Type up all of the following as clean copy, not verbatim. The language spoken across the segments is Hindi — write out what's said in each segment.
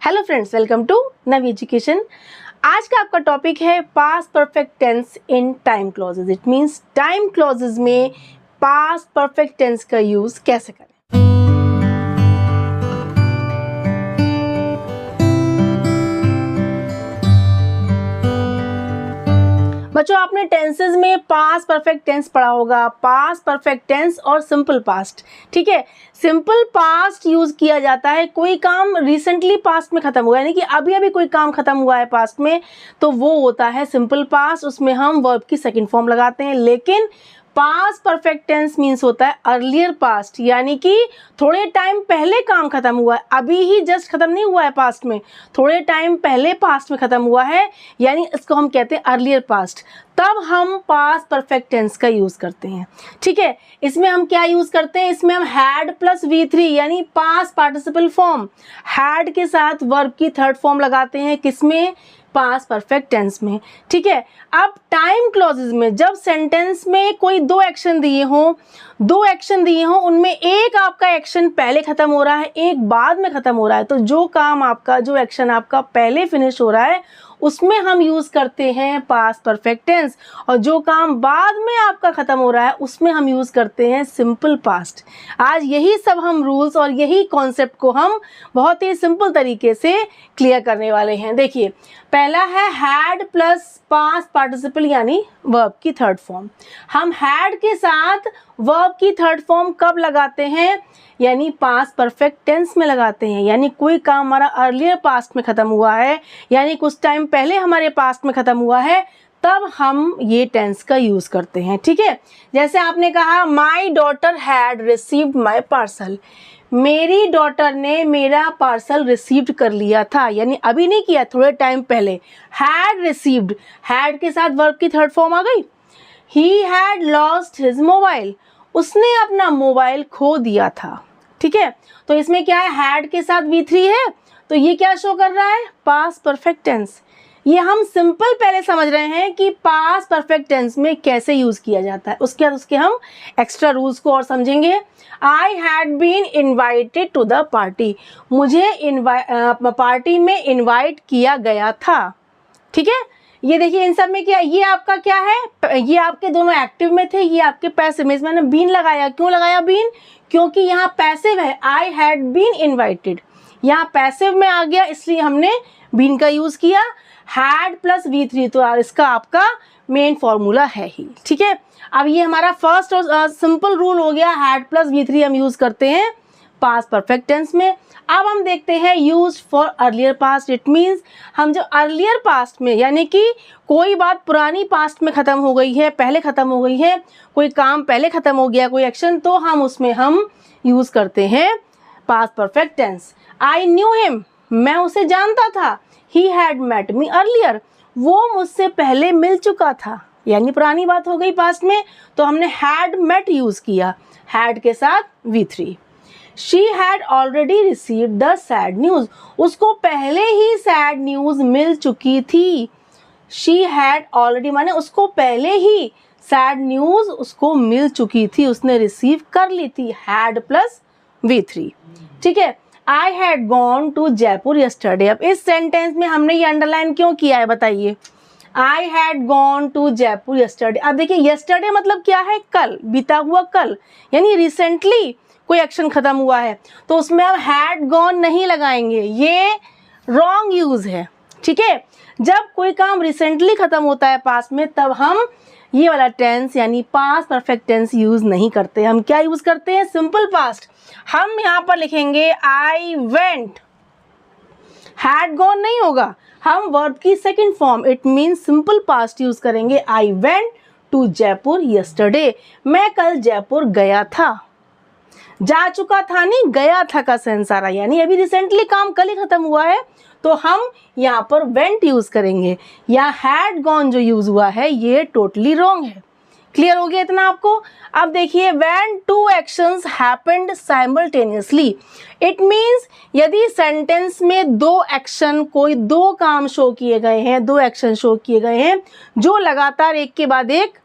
Hello friends, welcome to Navi education. आज का आपका टॉपिक है past perfect tense in time clauses. It means time clauses में पास्ट परफेक्ट टेंस का यूज कैसे करें। बच्चों, आपने टेंसेज में पास्ट परफेक्ट टेंस पढ़ा होगा, पास्ट परफेक्ट टेंस और सिंपल पास्ट। ठीक है, सिंपल पास्ट यूज किया जाता है कोई काम रिसेंटली पास्ट में खत्म हुआ है, यानी कि अभी अभी कोई काम खत्म हुआ है पास्ट में, तो वो होता है सिंपल पास्ट। उसमें हम वर्ब की सेकंड फॉर्म लगाते हैं। लेकिन पास्ट परफेक्ट टेंस मीन्स होता है अर्लियर पास्ट, यानी कि थोड़े टाइम पहले काम खत्म हुआ है, अभी ही जस्ट खत्म नहीं हुआ है पास्ट में, थोड़े टाइम पहले पास्ट में खत्म हुआ है, यानी इसको हम कहते हैं अर्लियर पास्ट। तब हम पास्ट परफेक्ट टेंस का यूज करते हैं। ठीक है, इसमें हम क्या यूज करते हैं, इसमें हम हैड प्लस V3 यानी पास्ट पार्टिसिपल फॉर्म, हैड के साथ वर्ब की थर्ड फॉर्म लगाते हैं। किसमें? पास्ट परफेक्ट टेंस में। ठीक है, अब टाइम क्लॉजेज में जब सेंटेंस में कोई दो एक्शन दिए हों, उनमें एक आपका एक्शन पहले खत्म हो रहा है, एक बाद में खत्म हो रहा है, तो जो काम आपका, जो एक्शन आपका पहले फिनिश हो रहा है उसमें हम यूज करते हैं पास्ट परफेक्ट टेंस, और जो काम बाद में आपका खत्म हो रहा है उसमें हम यूज करते हैं सिंपल पास्ट। आज यही सब हम रूल्स और यही कॉन्सेप्ट को हम बहुत ही सिंपल तरीके से क्लियर करने वाले हैं। देखिए, पहला है हैड प्लस पास्ट पार्टिसिपल यानी वर्ब की थर्ड फॉर्म। हम हैड के साथ वर्ब की थर्ड फॉर्म कब लगाते हैं? यानी पास्ट परफेक्ट टेंस में लगाते हैं। यानी कोई काम हमारा अर्लियर पास्ट में खत्म हुआ है, यानी कुछ टाइम पहले हमारे पास्ट में खत्म हुआ है, तब हम ये टेंस का यूज करते हैं। ठीक है, जैसे आपने कहा my daughter had received my parcel, मेरी डॉटर ने मेरा पार्सल रिसीव्ड कर लिया था, यानी अभी नहीं किया, थोड़े टाइम पहले। हैड रिसीव्ड, हैड के साथ वर्ब की थर्ड फॉर्म आ गई। He had lost his mobile, उसने अपना मोबाइल खो दिया था। ठीक है, तो इसमें क्या है, हैड के साथ V3 है, तो ये क्या शो कर रहा है? Past perfect tense. ये हम सिंपल पहले समझ रहे हैं कि पास्ट परफेक्ट टेंस में कैसे यूज किया जाता है, उसके बाद उसके हम एक्स्ट्रा रूल्स को और समझेंगे। I had been invited to the party, मुझे पार्टी में इन्वाइट किया गया था। ठीक है, ये देखिए इन सब में क्या, ये आपका क्या है, ये आपके दोनों एक्टिव में थे, ये आपके पैसिव में। मैंने बीन लगाया, क्यों लगाया बीन? क्योंकि यहाँ पैसिव है, आई हैड बीन इन्वाइटेड, यहाँ पैसिव में आ गया, इसलिए हमने बीन का यूज किया। हैड प्लस V3, तो इसका आपका मेन फॉर्मूला है ही। ठीक है, अब ये हमारा फर्स्ट और सिंपल रूल हो गया, हैड प्लस V3 हम यूज करते हैं पास्ट परफेक्ट टेंस में। अब हम देखते हैं use for earlier past. It means हम जो अर्लियर पास्ट में, यानी कि कोई बात पुरानी पास्ट में ख़त्म हो गई है, पहले ख़त्म हो गई है, कोई काम पहले ख़त्म हो गया, कोई एक्शन, तो हम उसमें हम यूज़ करते हैं past perfect tense. I knew him, मैं उसे जानता था। He had met me earlier, वो मुझसे पहले मिल चुका था, यानी पुरानी बात हो गई पास्ट में, तो हमने हैड मेट यूज़ किया, हैड के साथ V3। She had already received the sad news, उसको पहले ही सैड न्यूज मिल चुकी थी। She had already माने उसको पहले ही सैड न्यूज उसको मिल चुकी थी, उसने रिसीव कर ली थी, हैड प्लस V3। ठीक है, I had gone to Jaipur yesterday। अब इस सेंटेंस में हमने ये अंडरलाइन क्यों किया है बताइए? I had gone to Jaipur yesterday। अब देखिए yesterday मतलब क्या है? कल, बीता हुआ कल, यानी रिसेंटली कोई एक्शन खत्म हुआ है, तो उसमें हम हैड गॉन नहीं लगाएंगे, ये रॉन्ग यूज है। ठीक है, जब कोई काम रिसेंटली खत्म होता है पास्ट में, तब हम ये वाला टेंस यानी पास्ट परफेक्ट टेंस यूज नहीं करते। हम क्या यूज करते हैं? Simple past. हम यहाँ पर लिखेंगे आई वेंट, हैड गॉन नहीं होगा, हम वर्ब की second form it means simple past use करेंगे। I went to Jaipur yesterday, मैं कल जयपुर गया था। जा चुका था नहीं, गया था का सेंस आ रहा है, यानी अभी रिसेंटली काम कल ही खत्म हुआ है, तो हम यहाँ पर वेंट यूज करेंगे। या हैड गॉन जो यूज हुआ है ये टोटली रॉन्ग है। क्लियर हो गया इतना आपको? अब देखिए, when two actions happened simultaneously, it means यदि सेंटेंस में दो एक्शन, कोई दो काम शो किए गए हैं, दो एक्शन शो किए गए हैं जो लगातार एक के बाद एक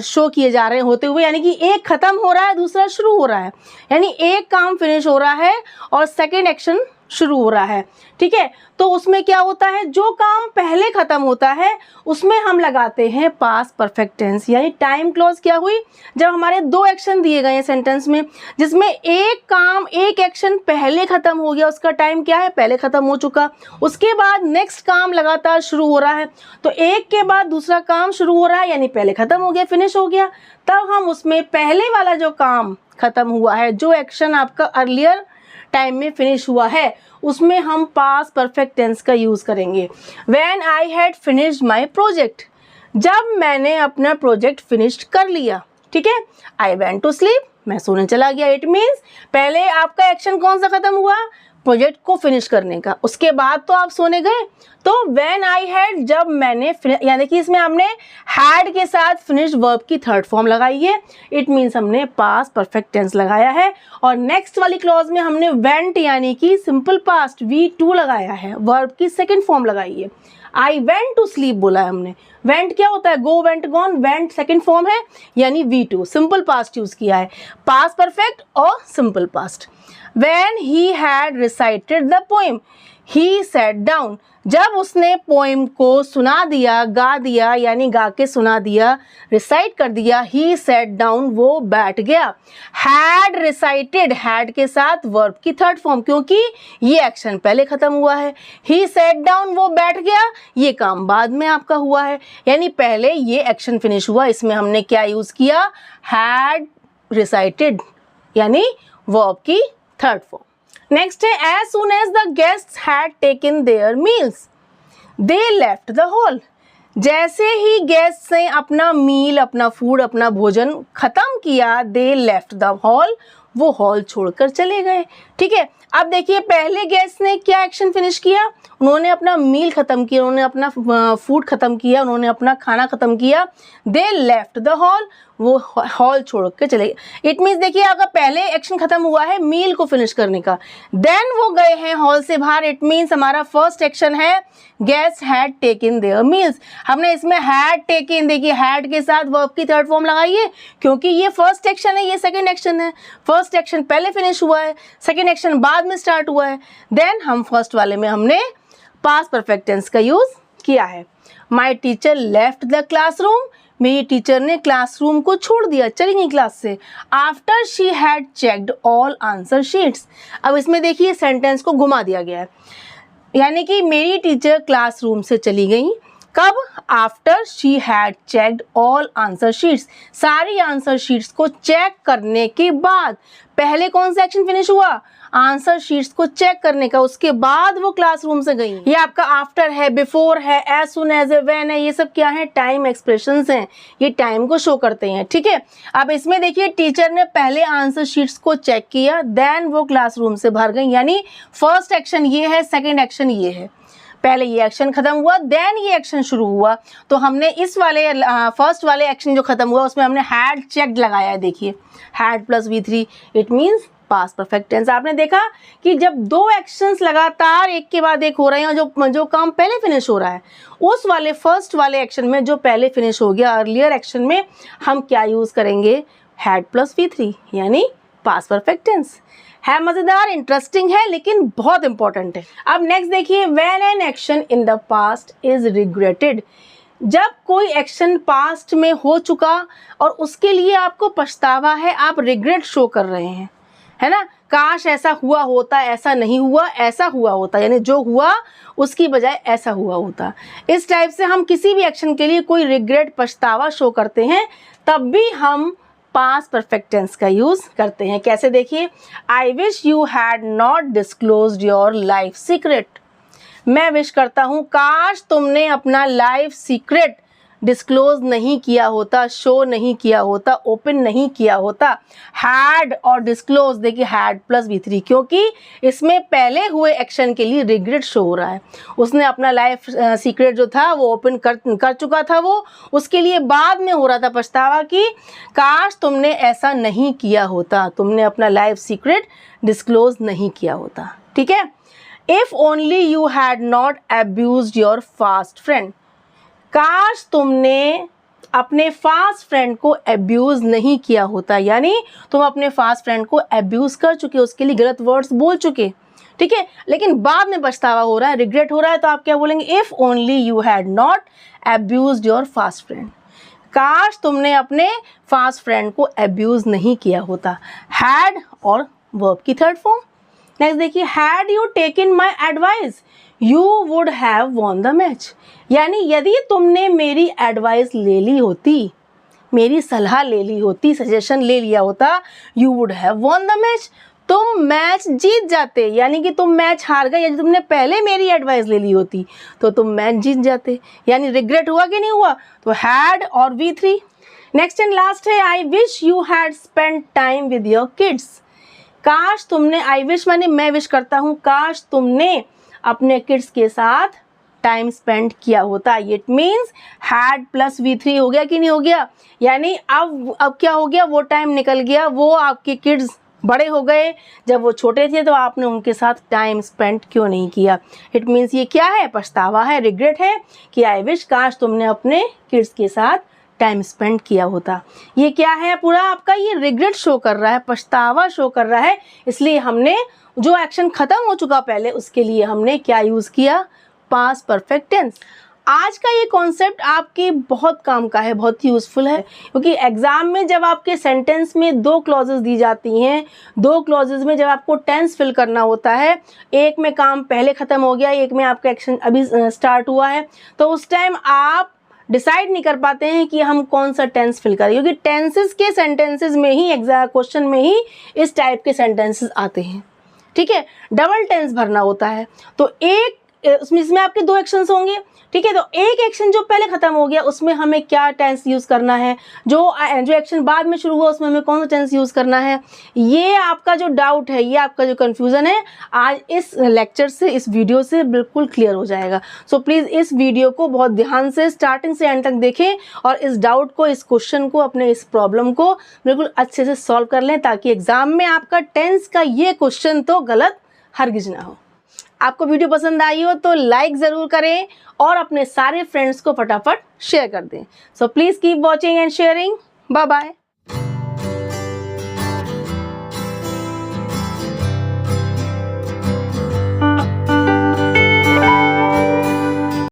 शो किए जा रहे होते हुए, यानी कि एक खत्म हो रहा है दूसरा शुरू हो रहा है, यानी एक काम फिनिश हो रहा है और सेकेंड एक्शन शुरू हो रहा है, ठीक है। तो उसमें क्या होता है, जो काम पहले खत्म होता है उसमें हम लगाते हैं पास्ट परफेक्ट टेंस। यानी टाइम क्लॉज क्या हुई, जब हमारे दो एक्शन दिए गए हैं सेंटेंस में, जिसमें एक काम एक एक्शन पहले खत्म हो गया, उसका टाइम क्या है, पहले खत्म हो चुका, उसके बाद नेक्स्ट काम लगातार शुरू हो रहा है, तो एक के बाद दूसरा काम शुरू हो रहा है, यानी पहले खत्म हो गया, फिनिश हो गया, तब हम उसमें पहले वाला जो काम खत्म हुआ है, जो एक्शन आपका अर्लियर टाइम में फिनिश हुआ है, उसमें हम पास्ट परफेक्ट टेंस का यूज करेंगे। When I had finished my project, जब मैंने अपना प्रोजेक्ट फिनिश कर लिया, ठीक है। आई वेंट टू स्लीप, मैं सोने चला गया। इट मीन्स पहले आपका एक्शन कौन सा खत्म हुआ, प्रोजेक्ट को फिनिश करने का, उसके बाद तो आप सोने गए। तो व्हेन आई हैड, जब मैंने, यानी कि इसमें हमने हैड के साथ फिनिश वर्ब की थर्ड फॉर्म लगाई है, इट मीन्स हमने पास्ट परफेक्ट टेंस लगाया है। और नेक्स्ट वाली क्लॉज में हमने वेंट यानी कि सिंपल पास्ट V2 लगाया है, वर्ब की सेकेंड फॉर्म लगाई है। आई वेंट टू स्लीप बोला है हमने, वेंट क्या होता है, go went gone, went second form है यानी V2, सिंपल पास्ट यूज किया है, पास्ट परफेक्ट और simple past. When he had recited the poem, he sat down. जब उसने पोएम को सुना दिया, गा दिया, यानी गा के सुना दिया, रिसाइट कर दिया, he sat down, वो बैठ गया। had recited, had के साथ वर्ब की थर्ड फॉर्म, क्योंकि ये एक्शन पहले खत्म हुआ है। he sat down, वो बैठ गया, ये काम बाद में आपका हुआ है, यानी पहले ये एक्शन फिनिश हुआ, इसमें हमने क्या यूज किया, had recited, यानी वर्ब की थर्ड फॉर्म। नेक्स्ट है as soon as the guests had taken their meals they left the hall. जैसे ही गेस्ट ने अपना मील, अपना फूड, अपना भोजन खत्म किया, दे लेफ्ट द हॉल, वो हॉल छोड़कर चले गए, ठीक है। अब देखिए पहले गेस्ट ने क्या एक्शन फिनिश किया, उन्होंने अपना मील खत्म किया, उन्होंने अपना फूड खत्म किया, उन्होंने अपना खाना खत्म किया, दे लेफ्ट द हॉल, वो हॉल छोड़ के चले गए। इट मीन्स देखिए अगर पहले एक्शन खत्म हुआ है मील को फिनिश करने का, देन वो गए हैं हॉल से बाहर, इट मीन्स हमारा फर्स्ट एक्शन है guest had taken their meals. हमने इसमें हैड टेकन, देखिए हैड के साथ वर्ब की थर्ड फॉर्म लगाइए, क्योंकि ये फर्स्ट एक्शन है, ये सेकंड एक्शन है। फर्स्ट एक्शन पहले फिनिश हुआ है, सेकंड एक्शन बाद में स्टार्ट हुआ है, देन हम फर्स्ट वाले में हमने पास्ट परफेक्ट टेंस का यूज किया है। My teacher left the classroom, मेरी टीचर ने क्लासरूम को छोड़ दिया, चली गई क्लास से। After she had checked all answer sheets, अब इसमें देखिए सेंटेंस को घुमा दिया गया है, यानी कि मेरी टीचर क्लासरूम से चली गई कब, after she had checked all answer sheets, सारी आंसर शीट्स को चेक करने के बाद। पहले कौन सा एक्शन फिनिश हुआ, आंसर शीट्स को चेक करने का, उसके बाद वो क्लासरूम से गई। ये आपका आफ्टर है, बिफोर है, as soon as a, when है, ये सब क्या है, टाइम एक्सप्रेशंस हैं, ये टाइम को शो करते हैं, ठीक है। अब इसमें देखिए टीचर ने पहले आंसर शीट्स को चेक किया, देन वो क्लासरूम से बाहर गई, यानी फर्स्ट एक्शन ये है, सेकेंड एक्शन ये है। पहले ये एक्शन खत्म हुआ, देन ये एक्शन शुरू हुआ, तो हमने इस वाले फर्स्ट वाले एक्शन जो खत्म हुआ उसमें हमने हैड चेक्ड लगाया है, देखिए had plus V3, it means past perfect tense. आपने देखा कि जब दो एक्शंस लगातार एक के बाद एक हो रहे हैं और जो काम पहले फिनिश हो रहा है, उस वाले फर्स्ट वाले एक्शन में जो पहले फिनिश हो गया अर्लियर एक्शन में, हम क्या यूज करेंगे, हैड प्लस V3, यानी पास्ट परफेक्ट टेंस। है मजेदार, इंटरेस्टिंग है, लेकिन बहुत इंपॉर्टेंट है। अब नेक्स्ट देखिए, when an action in the past is regretted, जब कोई एक्शन पास्ट में हो चुका और उसके लिए आपको पछतावा है, आप रिग्रेट शो कर रहे हैं, है ना, काश ऐसा हुआ होता, ऐसा नहीं हुआ, ऐसा हुआ होता, यानी जो हुआ उसकी बजाय ऐसा हुआ होता। इस टाइप से हम किसी भी एक्शन के लिए कोई रिग्रेट, पछतावा शो करते हैं, तब भी हम पास्ट परफेक्ट टेंस का यूज करते हैं। कैसे देखिए, I wish you had not disclosed your life secret, मैं विश करता हूँ काश तुमने अपना लाइफ सीक्रेट डिस्क्लोज नहीं किया होता, शो नहीं किया होता, ओपन नहीं किया होता। हैड और डिस्क्लोज, देखिए हैड प्लस V3, क्योंकि इसमें पहले हुए एक्शन के लिए रिग्रेट शो हो रहा है। उसने अपना लाइफ सीक्रेट जो था वो ओपन कर चुका था, वो उसके लिए बाद में हो रहा था पछतावा कि काश तुमने ऐसा नहीं किया होता, तुमने अपना लाइफ सीक्रेट डिस्क्लोज नहीं किया होता, ठीक है। If only you had not abused your fast friend, काश तुमने अपने फास्ट फ्रेंड को अब्यूज़ नहीं किया होता, यानी तुम अपने फास्ट फ्रेंड को अब्यूज़ कर चुके, उसके लिए गलत वर्ड्स बोल चुके, ठीक है, लेकिन बाद में पछतावा हो रहा है, रिग्रेट हो रहा है, तो आप क्या बोलेंगे, if only you had not abused your fast friend, काश तुमने अपने फास्ट फ्रेंड को अब्यूज नहीं किया होता। हैड और वर्ब की थर्ड फॉर्म। नेक्स्ट देखिए, had you taken my advice you would have won the match, यानी यदि तुमने मेरी एडवाइस ले ली होती, मेरी सलाह ले ली होती, सजेशन ले लिया होता, you would have won the match, तुम मैच जीत जाते, यानी कि तुम मैच हार गए। यदि तुमने पहले मेरी एडवाइस ले ली होती तो तुम मैच जीत जाते, यानी रिग्रेट हुआ कि नहीं हुआ, तो हैड और V3। नेक्स्ट एंड लास्ट है, I wish you had spend time with your kids, काश तुमने, आई विश माने मैं विश करता हूँ, काश तुमने अपने किड्स के साथ टाइम स्पेंड किया होता। It means had plus V3 हो गया कि नहीं हो गया, यानी अब क्या हो गया, वो टाइम निकल गया, वो आपके किड्स बड़े हो गए, जब वो छोटे थे तो आपने उनके साथ टाइम स्पेंड क्यों नहीं किया। इट मीन्स ये क्या है, पछतावा है, रिग्रेट है कि आई विश काश तुमने अपने किड्स के साथ टाइम स्पेंड किया होता। ये क्या है, पूरा आपका ये रिग्रेट शो कर रहा है, पछतावा शो कर रहा है, इसलिए हमने जो एक्शन खत्म हो चुका पहले उसके लिए हमने क्या यूज़ किया, पास्ट परफेक्ट टेंस। आज का ये कॉन्सेप्ट आपके बहुत काम का है, बहुत यूज़फुल है, क्योंकि एग्ज़ाम में जब आपके सेंटेंस में 2 क्लॉजेस दी जाती हैं, 2 क्लॉजेस में जब आपको टेंस फिल करना होता है, एक में काम पहले ख़त्म हो गया, एक में आपका एक्शन अभी स्टार्ट हुआ है, तो उस टाइम आप डिसाइड नहीं कर पाते हैं कि हम कौन सा टेंस फिल करें, क्योंकि टेंसेस के सेंटेंसेस में ही एग्जाम क्वेश्चन में ही इस टाइप के सेंटेंसेस आते हैं। ठीक है, डबल टेंस भरना होता है, तो इसमें आपके 2 एक्शंस होंगे। ठीक है, तो एक एक्शन जो पहले खत्म हो गया उसमें हमें क्या टेंस यूज़ करना है, जो एक्शन बाद में शुरू हुआ उसमें हमें कौन सा टेंस यूज़ करना है, ये आपका जो डाउट है, ये आपका जो कन्फ्यूज़न है, आज इस लेक्चर से, इस वीडियो से बिल्कुल क्लियर हो जाएगा। सो प्लीज़ इस वीडियो को बहुत ध्यान से स्टार्टिंग से एंड तक देखें और इस डाउट को, इस क्वेश्चन को, अपने इस प्रॉब्लम को बिल्कुल अच्छे से सॉल्व कर लें, ताकि एग्ज़ाम में आपका टेंस का ये क्वेश्चन तो गलत हरगिज ना हो। आपको वीडियो पसंद आई हो तो लाइक ज़रूर करें और अपने सारे फ्रेंड्स को फटाफट शेयर कर दें। So please keep watching and sharing. Bye bye.